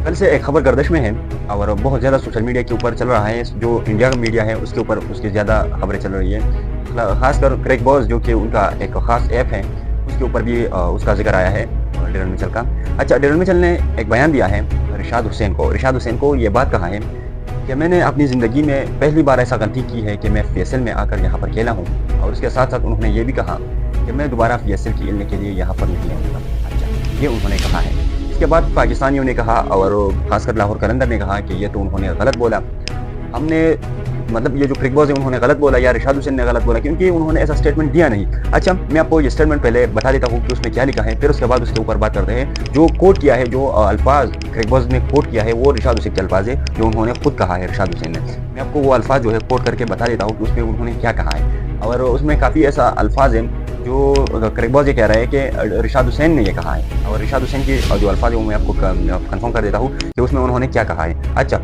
कल से एक खबर गर्दिश में है और बहुत ज़्यादा सोशल मीडिया के ऊपर चल रहा है। जो इंडिया का मीडिया है उसके ऊपर उसकी ज़्यादा खबरें चल रही है। खासकर क्रैकबॉस जो कि उनका एक ख़ास ऐप है उसके ऊपर भी उसका जिक्र आया है डेरल मिचेल का। अच्छा, डेरल मिचेल ने एक बयान दिया है रिशाद हुसैन को ये बात कहा है कि मैंने अपनी ज़िंदगी में पहली बार ऐसा गलती की है कि मैं पीएसएल में आकर यहाँ पर खेला हूँ। और उसके साथ साथ उन्होंने ये भी कहा कि मैं दोबारा पीएसएल खेलने के लिए यहाँ पर नहीं आऊँगा। अच्छा, ये उन्होंने कहा है। इसके बाद पाकिस्तानियों ने कहा और खासकर लाहौर कलंदर ने कहा कि ये तो उन्होंने गलत बोला। हमने मतलब ये जो क्रैकबॉस है उन्होंने गलत बोला या रिशाद हुसैन ने गलत बोला, क्योंकि उन्होंने ऐसा स्टेटमेंट दिया नहीं। अच्छा, मैं आपको ये स्टेटमेंट पहले बता देता हूँ कि उसमें क्या लिखा है, फिर उसके बाद उसके ऊपर बात करते हैं। जो कोट किया है, जो अल्फाज क्रैकबॉस ने कोट किया है वो रिशाद हुसैन के अल्फाज है जो उन्होंने खुद कहा है रिशाद हुसैन ने। मैं आपको वो अल्फाज जो है कोट करके बता देता हूँ कि उसमें उन्होंने क्या कहा है। और उसमें काफ़ी ऐसा अल्फाज है जो क्रैकबॉस ये कह रहा है कि रिशाद हुसैन ने ये कहा है। और रिशाद हुसैन की जो अल्फाज है वो मैं आपको कंफर्म कर देता हूँ कि उसमें उन्होंने क्या कहा है। अच्छा,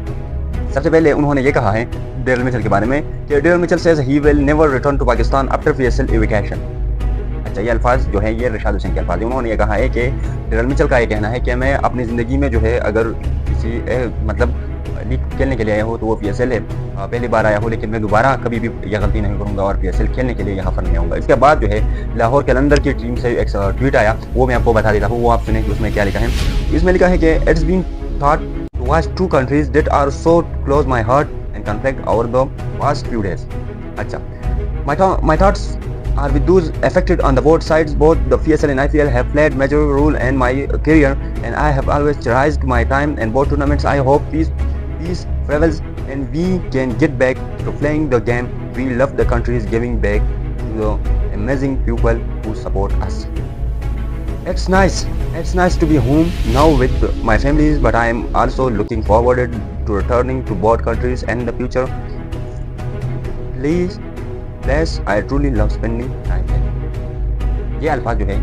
सबसे पहले उन्होंने ये कहा है डेरल मिचेल के बारे में कि Daryl Mitchell says he will never return to Pakistan after PSL eviction. अच्छा, ये अल्फाज जो है ये रिशाद हुसैन के अल्फाज है। उन्होंने ये कहा है कि डेरल मिचेल का ये कहना है कि मैं अपनी ज़िंदगी में जो है अगर किसी मतलब लीग खेलने के लिए आया हो तो वो पीएसएल है, पहली बार आया हो, लेकिन मैं दोबारा कभी भी यह गलती नहीं करूंगा और पीएसएल खेलने के लिए यहाँ पर नहीं आऊँगा। इसके बाद जो है लाहौर कलंदर की टीम से एक ट्वीट आया, वो मैं आपको बता देता हूँ। वो आप सुने कि उसमें क्या लिखा है। इसमें लिखा है कि it's been thought to watch two countries that are so close my heart and conflict over the past few days. अच्छा, my thoughts are with those affected on the both sides. Both the PSL and IPL have played major role in my career and I have always cherished my time in both tournaments. I hope peace prevails and we can get back to playing the game. We love the country is giving back to the amazing people who support us. It's nice to be home now with my families, but I am also looking forward to returning to both countries in the future. Please, I truly love spending time there. ये अल्फाज जो है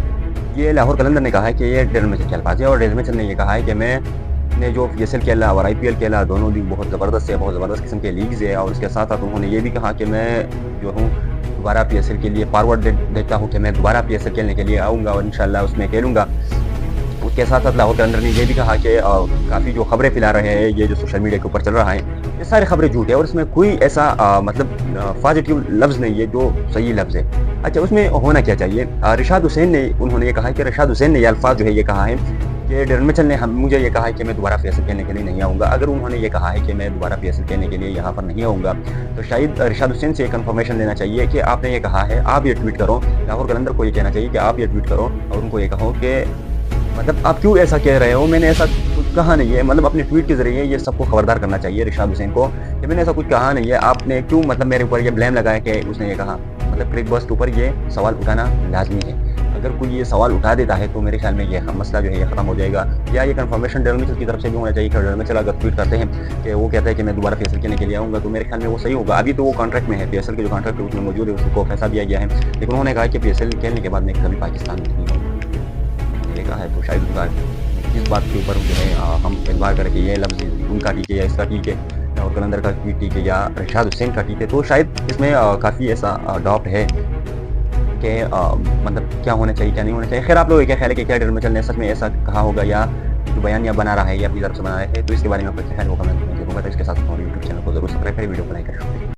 ये लाहौर कलंदर ने कहा है कि ये डेरल मिचेल के अल्फाज है। और डेरल मिचेल ने ये कहा है कि मैंने जो पीएसएल खेला और आईपीएल खेला, दोनों लीग बहुत ज़बरदस्त है, बहुत ज़बरदस्त किस्म के लीग्स है। और उसके साथ साथ उन्होंने ये भी कहा कि मैं जो हूँ दोबारा पीएसएल के लिए फॉरवर्ड देखता हूँ कि मैं दोबारा पीएसएल खेलने के लिए आऊँगा और इंशाल्लाह उसमें खेलूँगा। उसके साथ साथ लाहौर कलंदर ने ये भी कहा कि काफ़ी जो खबरें फैला रहे हैं, ये जो सोशल मीडिया के ऊपर चल रहा है, ये सारी खबरें झूठ है और इसमें कोई ऐसा मतलब पॉजिटिव लफ्ज़ नहीं है जो सही लफ्ज़ है। अच्छा, उसमें होना क्या चाहिए। रिशाद हुसैन ने उन्होंने ये कहा है कि रिशाद हुसैन ने ये अल्फाज जो है ये कहा है कि डेरल मिचेल ने मुझे ये कहा है कि मैं दोबारा पीएसएल खेलने के लिए नहीं आऊँगा। अगर उन्होंने ये कहा है कि मैं दोबारा पीएसएल खेलने के लिए यहाँ पर नहीं आऊँगा तो शायद रिशाद हुसैन से कंफर्मेशन लेना चाहिए कि आपने ये कहा है, आप ये ट्वीट करो। लाहौर कलंदर को ये कहना चाहिए कि आप ये ट्वीट करो और उनको ये कहो कि मतलब आप क्यों ऐसा कह रहे हो, मैंने ऐसा कुछ कहा नहीं है। मतलब अपने ट्वीट के ज़रिए ये सबको खबरदार करना चाहिए रिशाद हुसैन को कि मैंने ऐसा कुछ कहा नहीं है। आपने क्यों मतलब मेरे ऊपर ये ब्लेम लगाया कि उसने ये कहा। मतलब क्रैकबॉस के ऊपर ये सवाल उठाना लाजमी है। अगर कोई ये सवाल उठा देता है तो मेरे ख्याल में ये मसला जो है ये ख़त्म हो जाएगा। या ये कंफर्मेशन डेरल मिचेल की तरफ से भी होना चाहिए कि डेरल मिचेल अगर ट्वीट करते हैं कि वो कहता है कि मैं दोबारा पीएसएल खेलने के लिए आऊँगा तो मेरे ख्याल में वो सही होगा। अभी तो वो कॉन्ट्रैक्ट में है, पीएसएल के जो कॉन्ट्रैक्ट है उसमें मौजूद है, उसको पैसा दिया गया है, लेकिन उन्होंने कहा कि पीएसएल खेलने के बाद मैं कभी पाकिस्तान में नहीं आऊँगा। ये कहा है तो शायद उसका इस बात के ऊपर जो है हम एतबार करें कि ये लफ्ज़ उनका ठीक है या इसका ठीक है और कलंदर का ठीक है या रिशाद हुसैन का ठीक है, तो शायद इसमें काफ़ी ऐसा डाउट है कि मतलब क्या होना चाहिए क्या नहीं होना चाहिए। खैर, आप लोगों क्या ख्याल है कि क्या डेरल मिचेल ने सच में ऐसा कहा होगा या जो बयान या बना रहा है या अपनी तरफ से बना रहा है, तो इसके बारे में आपका ख्याल होगा मैं जरूर। इसके साथ हमारे यूट्यूब चैनल को जरूर सब्सक्राइब करें, वीडियो को लाइक करें।